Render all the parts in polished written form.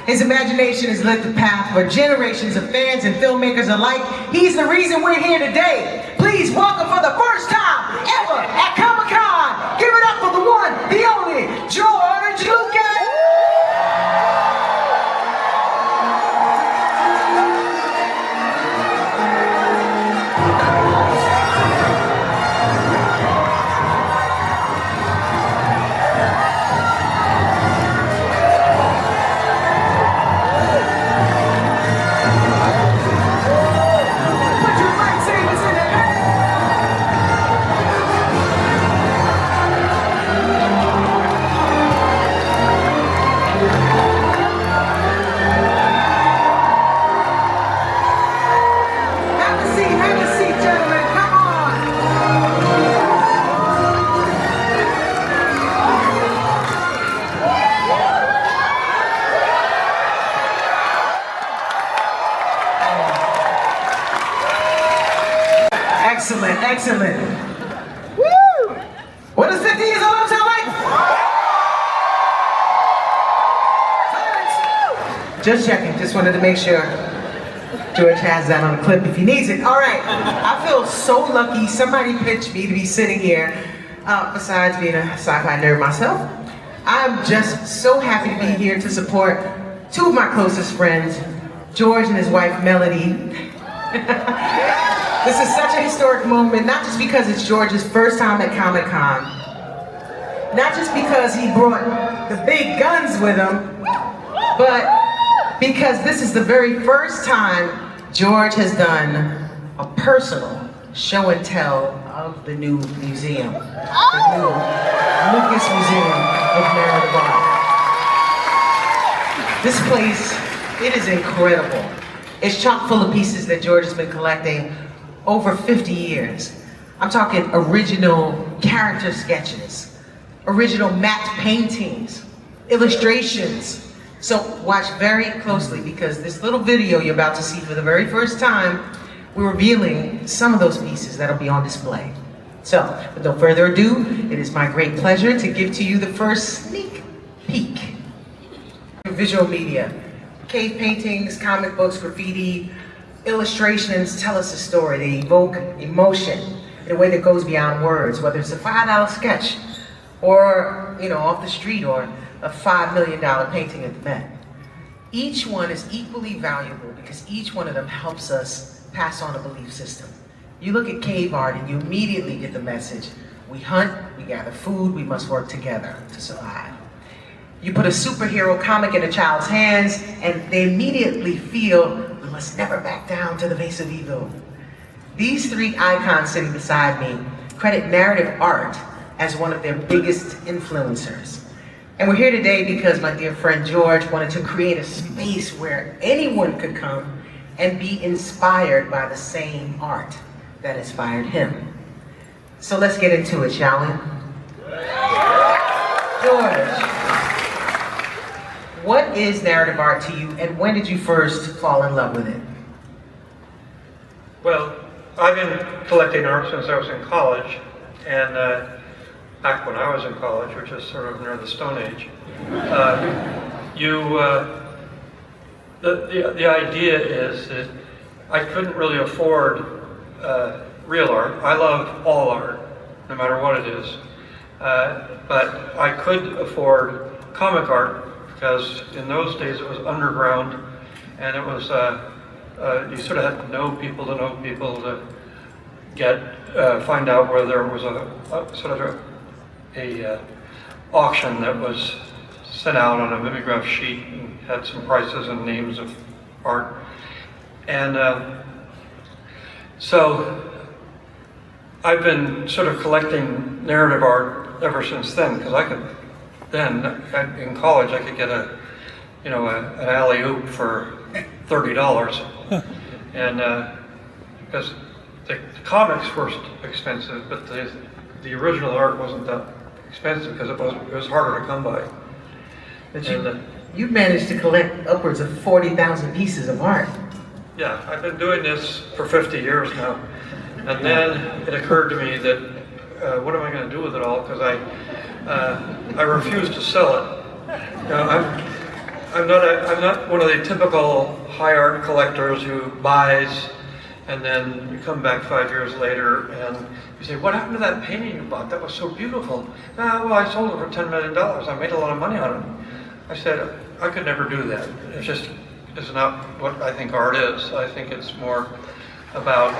His imagination has lit the path for generations of fans and filmmakers alike. He's the reason we're here today. Please welcome for the first time ever at Comic-Con, give it up for the one, the only, George Lucas! Excellent, excellent. Woo! What does 50 years old sound like? Silence. Just checking, just wanted to make sure George has that on the clip if he needs it. All right, I feel so lucky somebody pitched me to be sitting here. Besides being a sci-fi nerd myself, I'm just so happy to be here to support two of my closest friends, George and his wife, Melody. This is such a historic moment, not just because it's George's first time at Comic-Con, not just because he brought the big guns with him, but because this is the very first time George has done a personal show and tell of the new museum, the new Lucas Museum of Narrative Art. This place, it is incredible. It's chock full of pieces that George has been collecting over 50 years. I'm talking original character sketches, original matte paintings, illustrations. So watch very closely because this little video you're about to see for the very first time, we're revealing some of those pieces that'll be on display. So, with no further ado, it is my great pleasure to give to you the first sneak peek. Visual media, cave paintings, comic books, graffiti, illustrations tell us a story. They evoke emotion in a way that goes beyond words, whether it's a $5 sketch or, off the street, or a $5 million painting at the Met. Each one is equally valuable because each one of them helps us pass on a belief system. You look at cave art and you immediately get the message. We hunt, we gather food, we must work together to survive. You put a superhero comic in a child's hands and they immediately feel we must never back down to the face of evil. These three icons sitting beside me credit narrative art as one of their biggest influencers. And we're here today because my dear friend George wanted to create a space where anyone could come and be inspired by the same art that inspired him. So let's get into it, shall we? George, what is narrative art to you, and when did you first fall in love with it? Well, I've been collecting art since I was in college, and back when I was in college, which is sort of near the Stone Age, the idea is that I couldn't really afford real art. I love all art, no matter what it is, but I could afford comic art because in those days it was underground, and it was you sort of had to know people to find out whether there was a auction that was sent out on a mimeograph sheet and had some prices and names of art. And so I've been sort of collecting narrative art ever since then, because in college I could get an alley-oop for $30. And because the comics were expensive, but the original art wasn't that expensive because it was harder to come by. But you managed to collect upwards of 40,000 pieces of art. Yeah, I've been doing this for 50 years now. And then it occurred to me that what am I going to do with it all? Because I refuse to sell it. I'm not one of the typical high art collectors who buys and then you come back 5 years later and you say, what happened to that painting you bought? That was so beautiful. Ah, well, I sold it for $10 million. I made a lot of money on it. I said, I could never do that. It's not what I think art is. I think it's more about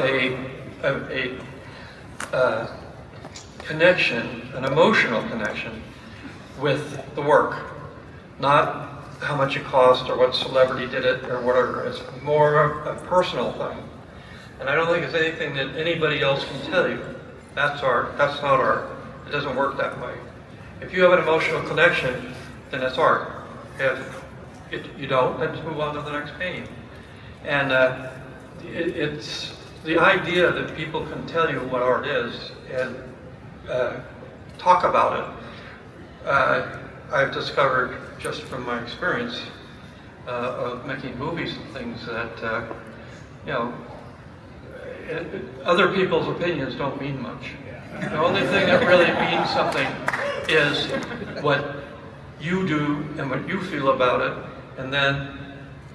a connection, an emotional connection with the work, not how much it cost or what celebrity did it or whatever. It's more a personal thing. And I don't think it's anything that anybody else can tell you. That's art, that's not art. It doesn't work that way. If you have an emotional connection, then it's art. If you don't, let's move on to the next painting. And it's the idea that people can tell you what art is and talk about it. I've discovered just from my experience of making movies and things that, other people's opinions don't mean much. The only thing that really means something is what you do and what you feel about it, and then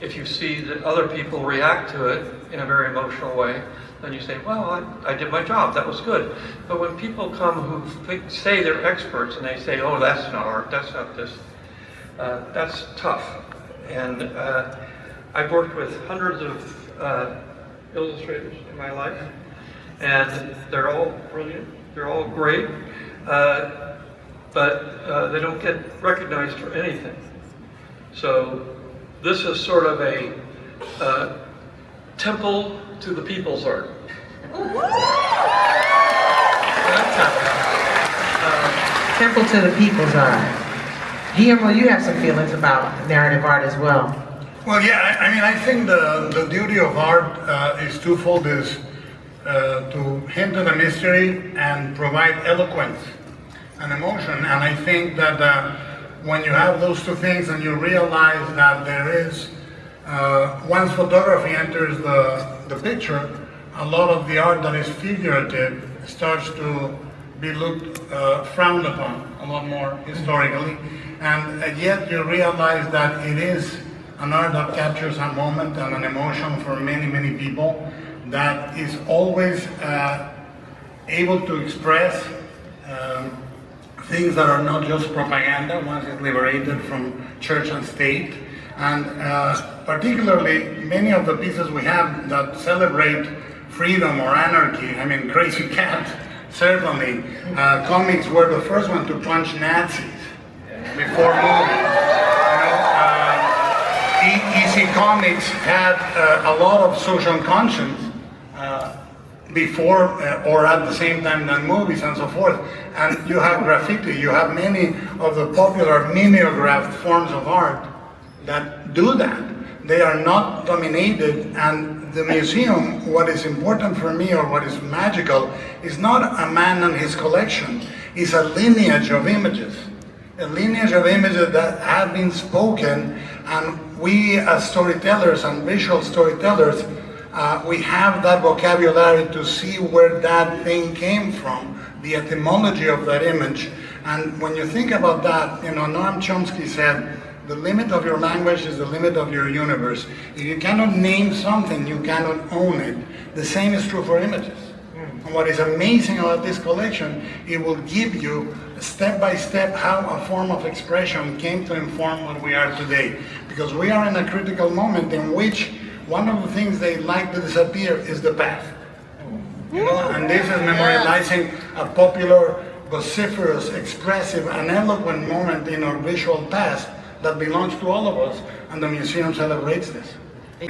if you see that other people react to it in a very emotional way, then you say, well, I did my job, that was good. But when people come who say they're experts and they say, oh, that's not art, that's not this, that's tough. And I've worked with hundreds of illustrators in my life, and they're all brilliant, they're all great, but they don't get recognized for anything. So this is sort of a temple to the people's art. Temple to the people's art. Guillermo, you have some feelings about narrative art as well. Well, yeah, I mean, I think the duty of art is twofold, is to hint at a mystery and provide eloquence and emotion. And I think that when you have those two things and you realize that there is, once photography enters the picture, a lot of the art that is figurative starts to be looked frowned upon a lot more historically. And yet you realize that it is an art that captures a moment and an emotion for many, many people, that is always able to express things that are not just propaganda once it's liberated from church and state. And particularly many of the pieces we have that celebrate freedom or anarchy, I mean, Crazy Cat, certainly. Comics were the first one to punch Nazis before movies. EC Comics had a lot of social conscience before or at the same time than movies and so forth. And you have graffiti, you have many of the popular mimeographed forms of art that do that. They are not dominated, and the museum, what is important for me or what is magical, is not a man and his collection, it's a lineage of images. A lineage of images that have been spoken, and we as storytellers and visual storytellers, we have that vocabulary to see where that thing came from, the etymology of that image. And when you think about that, Noam Chomsky said, the limit of your language is the limit of your universe. If you cannot name something, you cannot own it. The same is true for images. And what is amazing about this collection, it will give you step by step how a form of expression came to inform what we are today. Because we are in a critical moment in which one of the things they like to disappear is the past. And this is memorializing a popular, vociferous, expressive, and eloquent moment in our visual past that belongs to all of us, and the museum celebrates this.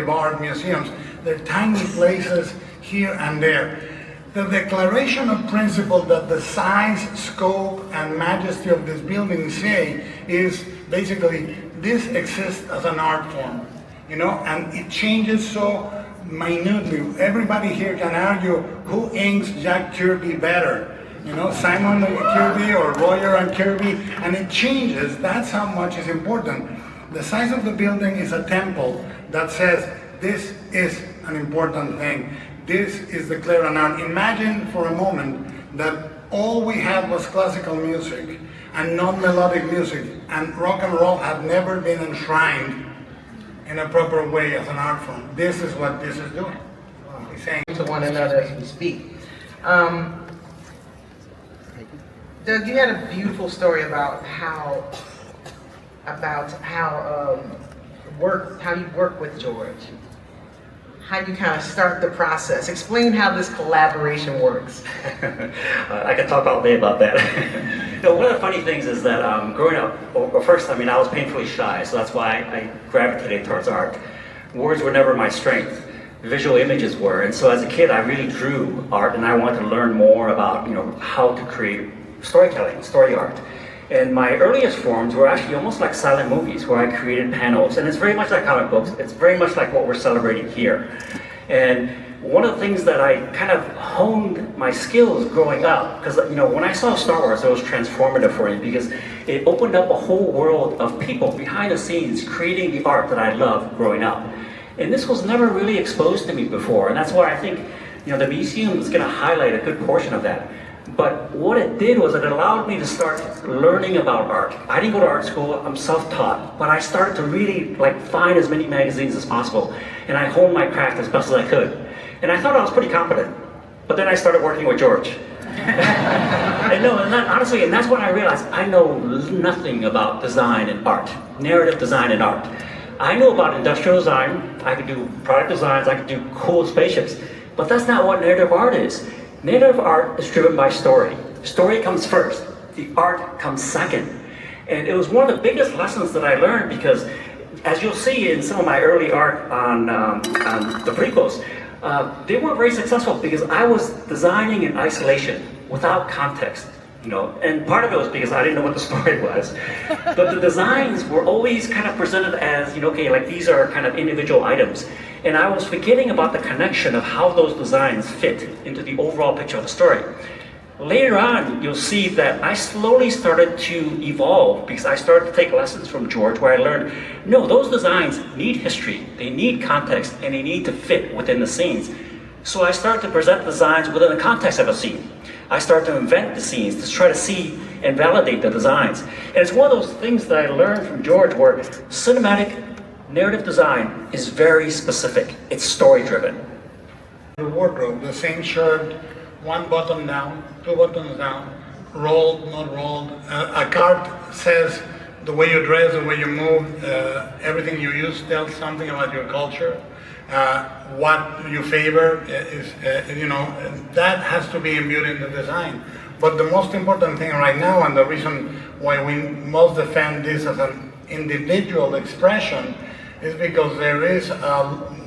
Art museums, they're tiny places here and there. The declaration of principle that the size, scope, and majesty of this building say is basically this exists as an art form, and it changes so minutely. Everybody here can argue who inks Jack Kirby better, Simon and Kirby or Royer and Kirby, and it changes. That's how much is important. The size of the building is a temple that says this is an important thing. This is declared an art. Imagine for a moment that all we had was classical music and non-melodic music, and rock and roll had never been enshrined in a proper way as an art form. This is what this is doing. He's saying To one another as we speak. Doug, you had a beautiful story about how you work with George. How you kind of start the process. Explain how this collaboration works. I could talk all day about that. One of the funny things is that growing up, well, first, I was painfully shy, so that's why I gravitated towards art. Words were never my strength. Visual images were, and so as a kid, I really drew art, and I wanted to learn more about, how to create storytelling, story art. And my earliest forms were actually almost like silent movies where I created panels. And it's very much like comic books. It's very much like what we're celebrating here. And one of the things that I kind of honed my skills growing up, because when I saw Star Wars, it was transformative for me because it opened up a whole world of people behind the scenes creating the art that I loved growing up. And this was never really exposed to me before. And that's why I think the museum is going to highlight a good portion of that. But what it did was it allowed me to start learning about art. I didn't go to art school, I'm self-taught, but I started to really find as many magazines as possible, and I honed my craft as best as I could. And I thought I was pretty competent, but then I started working with George. Honestly, and that's when I realized I know nothing about design and art, narrative design and art. I know about industrial design, I could do product designs, I could do cool spaceships, but that's not what narrative art is. Narrative art is driven by story. Story comes first, the art comes second. And it was one of the biggest lessons that I learned because, as you'll see in some of my early art on the prequels, they weren't very successful because I was designing in isolation, without context. And part of it was because I didn't know what the story was. But the designs were always kind of presented as, these are kind of individual items. And I was forgetting about the connection of how those designs fit into the overall picture of the story. Later on, you'll see that I slowly started to evolve because I started to take lessons from George where I learned, no, those designs need history, they need context, and they need to fit within the scenes. So I started to present designs within the context of a scene. I started to invent the scenes to try to see and validate the designs. And it's one of those things that I learned from George where cinematic narrative design is very specific. It's story-driven. The wardrobe, the same shirt, one button down, two buttons down, rolled, not rolled. A card says the way you dress, the way you move, everything you use tells something about your culture. What you favor is, that has to be imbued in the design. But the most important thing right now, and the reason why we most defend this as an individual expression, is because there is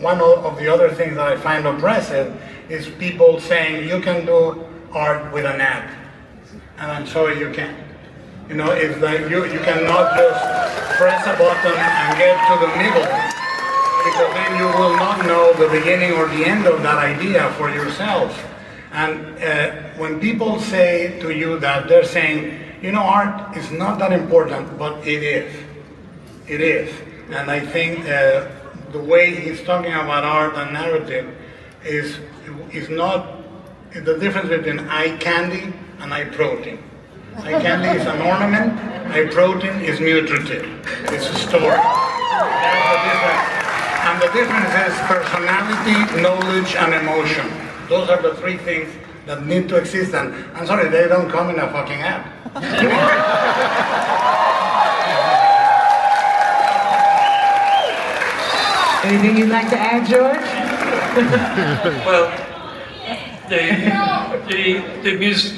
one of the other things that I find oppressive is people saying you can do art with an ad, and I'm sorry you can't. It's like you cannot just press a button and get to the middle, because then you will not know the beginning or the end of that idea for yourself. And when people say to you that, they're saying, art is not that important, but it is. It is. And I think the way he's talking about art and narrative is not the difference between eye candy and eye protein. Eye candy is an ornament, eye protein is nutritive. It's a story. That's the difference. And the difference is personality, knowledge, and emotion. Those are the three things that need to exist. And I'm sorry, they don't come in a fucking app. Anything you'd like to add, George? Well,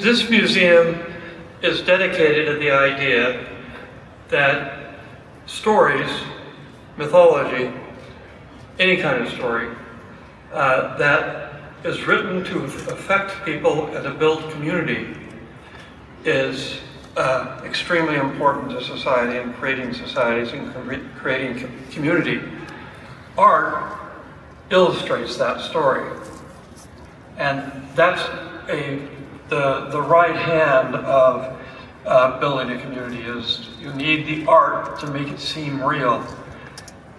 this museum is dedicated to the idea that stories, mythology, any kind of story, that is written to affect people and to build community is extremely important to society and creating societies and creating community. Art illustrates that story, and that's the right hand of building a community. Is you need the art to make it seem real.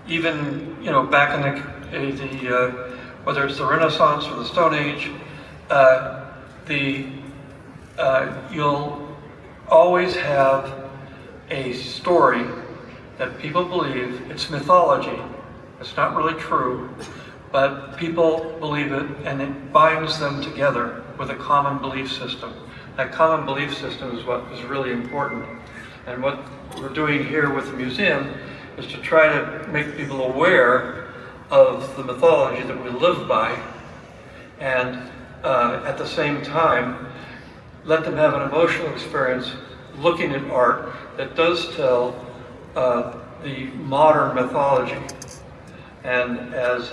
Even back in the whether it's the Renaissance or the Stone Age, the you'll always have a story that people believe. It's mythology. It's not really true, but people believe it, and it binds them together with a common belief system. That common belief system is what is really important. And what we're doing here with the museum is to try to make people aware of the mythology that we live by, and at the same time, let them have an emotional experience looking at art that does tell the modern mythology. And as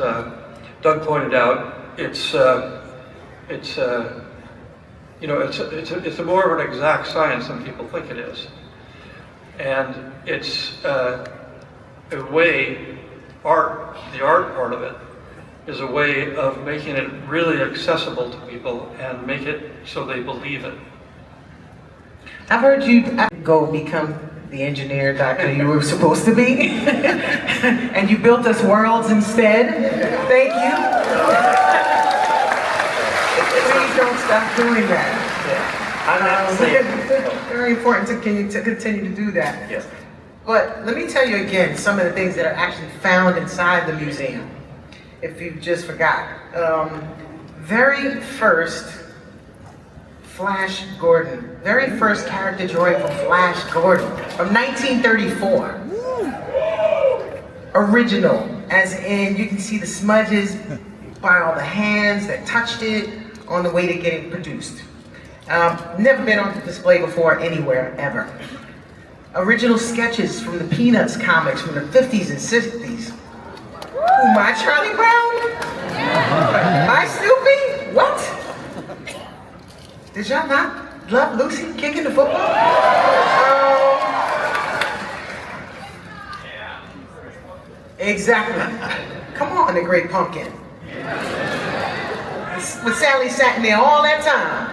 Doug pointed out, it's more of an exact science than people think it is. And it's a way, the art part of it, is a way of making it really accessible to people and make it so they believe it. I've heard you go become the engineer, doctor you were supposed to be, and you built us worlds instead. Thank you. Please don't stop doing that. It's very important to continue to do that. Yes. But let me tell you again some of the things that are actually found inside the museum, if you just forgot. Very first, Flash Gordon. Very first character drawing from Flash Gordon from 1934. Original, as in you can see the smudges by all the hands that touched it on the way to getting produced. Never been on display before anywhere, ever. Original sketches from the Peanuts comics from the 50s and 60s. Ooh, my Charlie Brown? My Snoopy? What? Did y'all not love Lucy kicking the football? Exactly. Come on, the Great Pumpkin. With Sally sat in there all that time.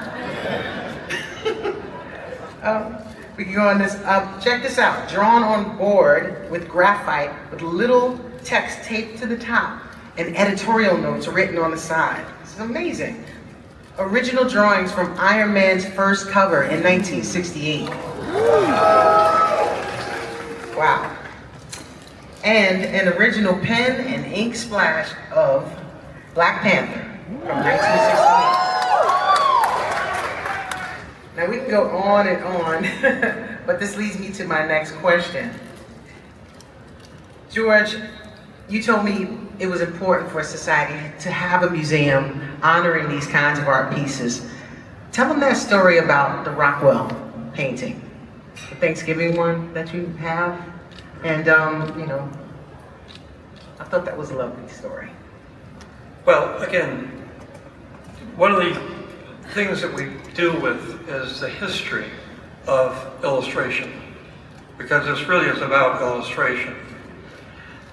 We can go on this. Check this out. Drawn on board with graphite with little text taped to the top and editorial notes written on the side. This is amazing. Original drawings from Iron Man's first cover in 1968. Wow. And an original pen and ink splash of Black Panther from 1968. Now we can go on and on, but this leads me to my next question. George, you told me it was important for society to have a museum honoring these kinds of art pieces. Tell them that story about the Rockwell painting, the Thanksgiving one that you have. And, I thought that was a lovely story. Well, again, one of the things that we deal with is the history of illustration, because this really is about illustration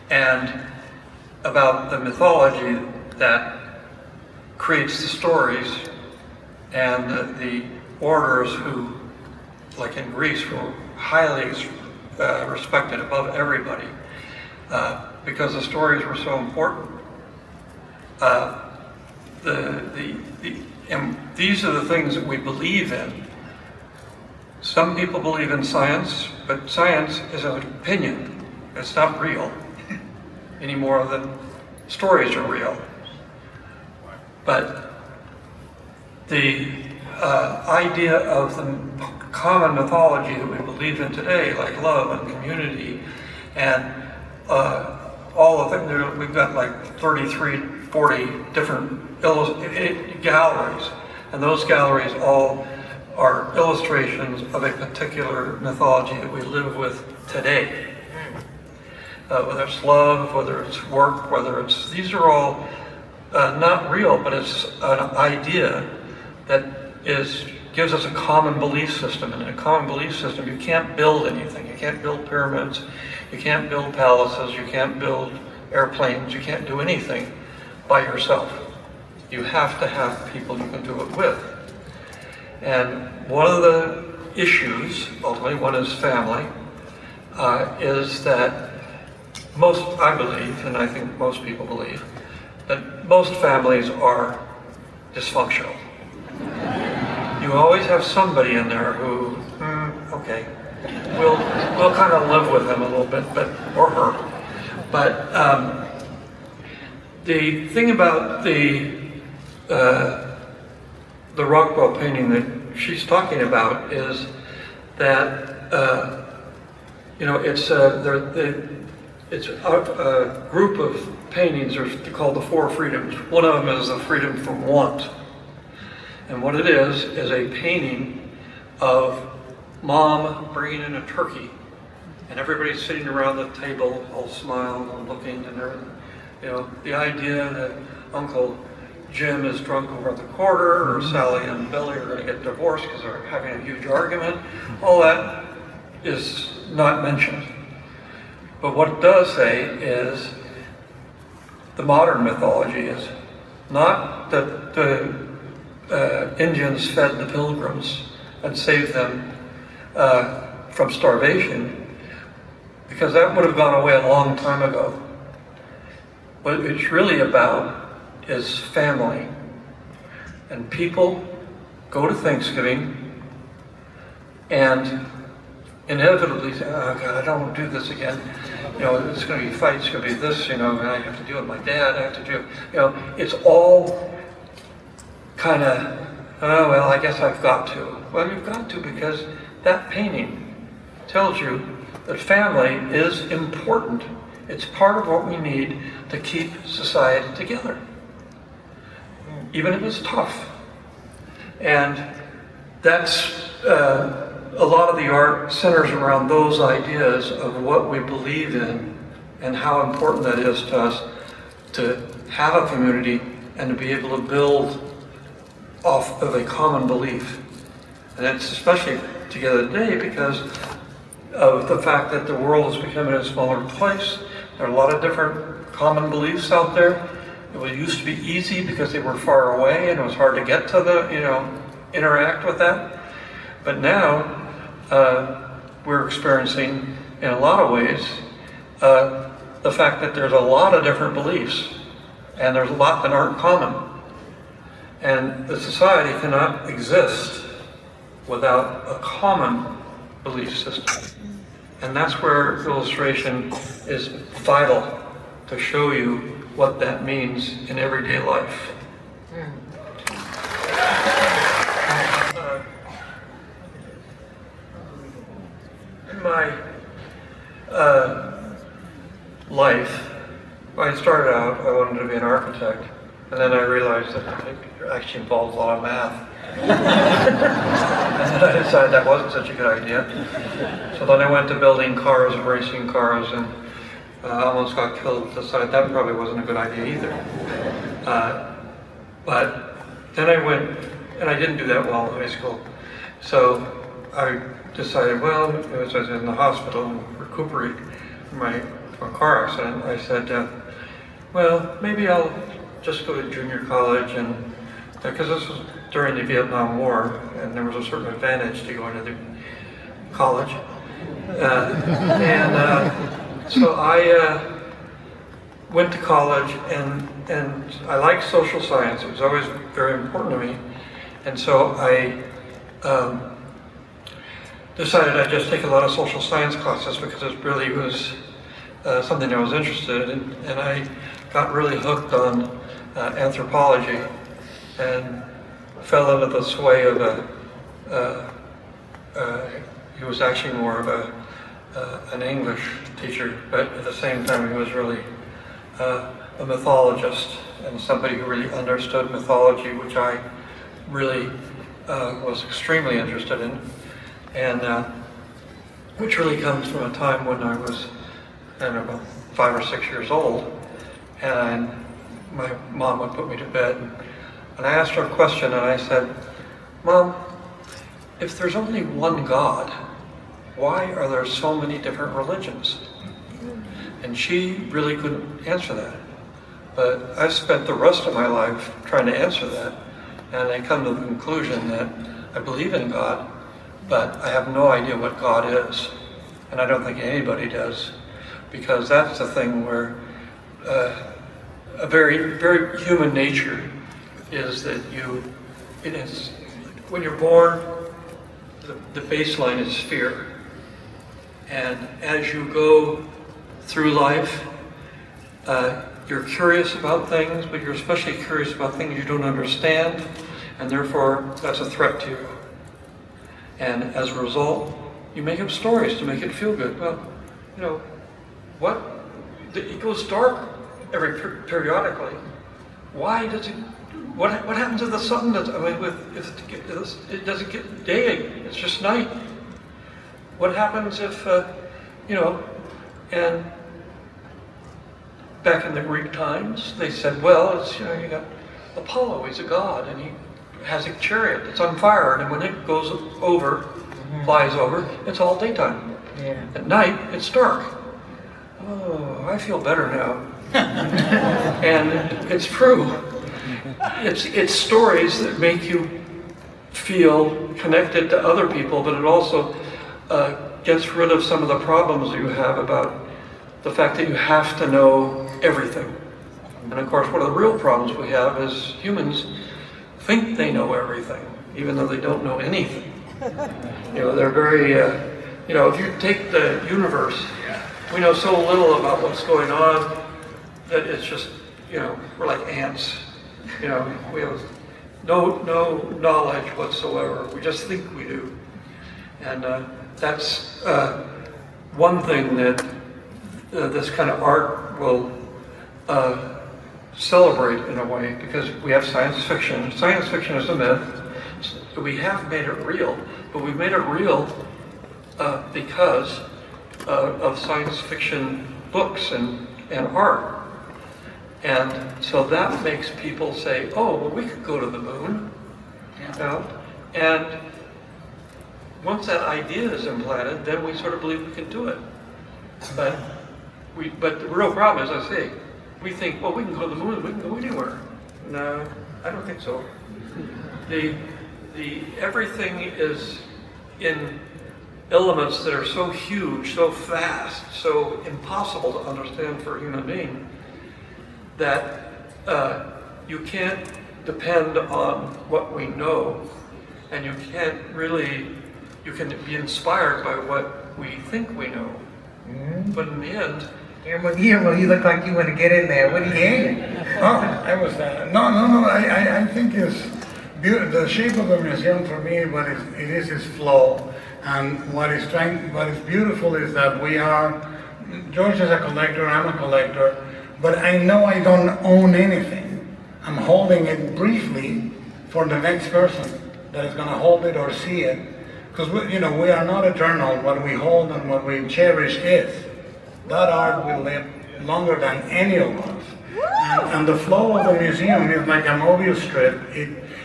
and about the mythology that creates the stories, and the orators who, like in Greece, were highly respected above everybody because the stories were so important. And these are the things that we believe in. Some people believe in science, but science is an opinion. It's not real any more than stories are real. But the idea of the common mythology that we believe in today, like love and community, and all of them, we've got like 33, 40 different galleries, and those galleries all are illustrations of a particular mythology that we live with today. Whether it's love, whether it's work, these are all not real, but it's an idea that gives us a common belief system. And in a common belief system, you can't build anything. You can't build pyramids, you can't build palaces, you can't build airplanes, you can't do anything by yourself. You have to have people you can do it with. And one of the issues, ultimately, one is family, is that I believe, and I think most people believe, that most families are dysfunctional. You you always have somebody in there who, okay, we'll kind of live with him a little bit, or her. But the thing about the Rockwell painting that she's talking about is that it's a group of paintings are called the Four Freedoms. One of them is the freedom from want. And what it is a painting of mom bringing in a turkey. And everybody's sitting around the table, all smiling and looking and everything. The idea that Uncle Jim is drunk over at the quarter, or Sally and Billy are going to get divorced because they're having a huge argument. All that is not mentioned. But what it does say is the modern mythology is not that the Indians fed the pilgrims and saved them from starvation, because that would have gone away a long time ago. What it's really about is family. And people go to Thanksgiving and inevitably say, oh God, I don't want to do this again. It's going to be fights, it's going to be this, and I have to deal with my dad, I have to do, it's all kind of, oh, well, I guess I've got to. Well, you've got to, because that painting tells you that family is important. It's part of what we need to keep society together, even if it's tough. And that's, a lot of the art centers around those ideas of what we believe in and how important that is to us to have a community and to be able to build off of a common belief. And it's especially together today because of the fact that the world is becoming a smaller place. There are a lot of different common beliefs out there. It used to be easy because they were far away and it was hard to get to interact with that. But now we're experiencing, in a lot of ways, the fact that there's a lot of different beliefs and there's a lot that aren't common. And the society cannot exist without a common belief system. And that's where illustration is vital to show you what that means in everyday life. In my life, when I started out, I wanted to be an architect. And then I realized that it actually involves a lot of math. And then I decided that wasn't such a good idea. So then I went to building cars, racing cars, and almost got killed. Decided that probably wasn't a good idea either. But then I went, and I didn't do that well in high school. So I decided, well, as I was in the hospital and recuperating from my car accident, I said, well, maybe I'll just go to junior college, and because this was during the Vietnam War, and there was a certain advantage to going to the college. So I went to college, and I liked social science. It was always very important to me. And so I decided I'd just take a lot of social science classes because it really was something I was interested in. And I got really hooked on anthropology and fell into the sway of he was actually more of an English teacher, but at the same time he was really a mythologist and somebody who really understood mythology, which I really was extremely interested in, and which really comes from a time when I was, I don't know, about 5 or 6 years old, and my mom would put me to bed, and I asked her a question, and I said, Mom, if there's only one God, why are there so many different religions? And she really couldn't answer that. But I spent the rest of my life trying to answer that, and I come to the conclusion that I believe in God, but I have no idea what God is. And I don't think anybody does, because that's the thing where a very, very human nature is that it is when you're born, the baseline is fear. And as you go through life, you're curious about things, but you're especially curious about things you don't understand, and therefore that's a threat to you. And as a result, you make up stories to make it feel good. Well, you know, it goes dark periodically. Why does it? What happens if the sun doesn't? I mean, it doesn't get day. It's just night. What happens if and back in the Greek times, they said, well, it's, you got Apollo, he's a god, and he has a chariot that's on fire, and when it goes over, flies over, it's all daytime. Yeah. At night, it's dark. Oh, I feel better now. And it's true. It's stories that make you feel connected to other people, but it also gets rid of some of the problems you have about the fact that you have to know everything. And of course, one of the real problems we have is humans think they know everything, even though they don't know anything. They're very, if you take the universe, we know so little about what's going on that it's just, we're like ants. We have no knowledge whatsoever. We just think we do. And that's one thing that this kind of art will celebrate in a way, because we have science fiction. Science fiction is a myth. We have made it real, but we've made it real because of science fiction books and art. And so that makes people say, oh, well, we could go to the moon. And once that idea is implanted, then we sort of believe we can do it. But the real problem is, I say, we think, well, we can go to the moon, we can go anywhere. No, I don't think so. Everything is in elements that are so huge, so fast, so impossible to understand for a human being, that you can't depend on what we know, and you can be inspired by what we think we know. Mm-hmm. But in the end, Guillermo, you look like you want to get in there. What do you think? I was no. I think it's the shape of the museum for me. It is flow, and what is beautiful is that George is a collector, I'm a collector, but I know I don't own anything. I'm holding it briefly for the next person that is going to hold it or see it, because we are not eternal. What we hold and what we cherish is. That art will live longer than any of us. And the flow of the museum is like a movie strip.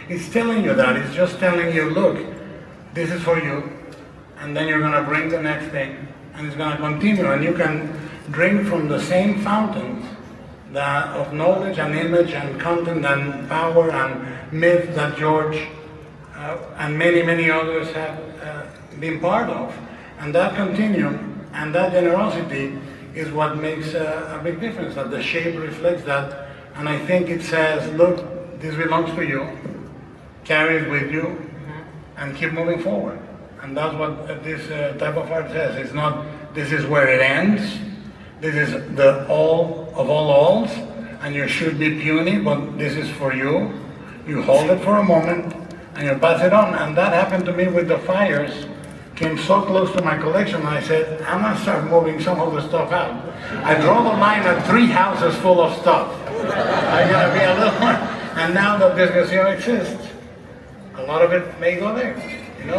It's telling you that. It's just telling you, look, this is for you. And then you're going to bring the next thing. And it's going to continue. And you can drink from the same fountains of knowledge and image and content and power and myth that George and many, many others have been part of. And that continuum and that generosity is what makes a big difference, that the shape reflects that. And I think it says, look, this belongs to you, carry it with you, and keep moving forward. And that's what this type of art says. It's not, this is where it ends, this is the all of all alls, and you should be puny, but this is for you. You hold it for a moment, and you pass it on. And that happened to me with the fires. Came so close to my collection, and I said, I'm going to start moving some of the stuff out. I draw the line at 3 houses full of stuff. I got to be a little more. And now that this museum exists, a lot of it may go there,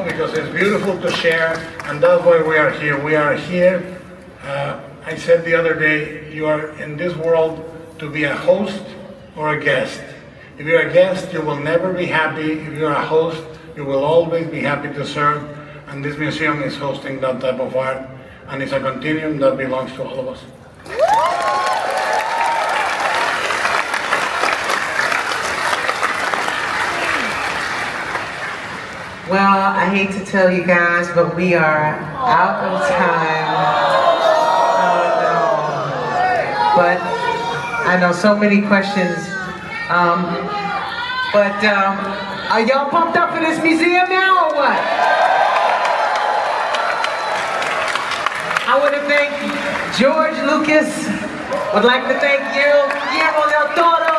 because it's beautiful to share, and that's why we are here. We are here, I said the other day, you are in this world to be a host or a guest. If you're a guest, you will never be happy. If you're a host, you will always be happy to serve. And this museum is hosting that type of art, and it's a continuum that belongs to all of us. Well, I hate to tell you guys, but we are out of time. Oh, no. But I know so many questions. Are y'all pumped up for this museum now or what? I want to thank George Lucas. Would like to thank you, Guillermo del Toro.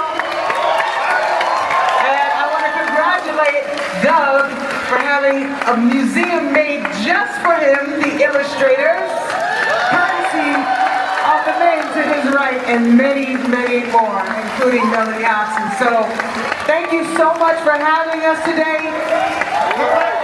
And I want to congratulate Doug for having a museum made just for him, the illustrators, courtesy of the name to his right, and many, many more, including Melody Hobson. So, thank you so much for having us today.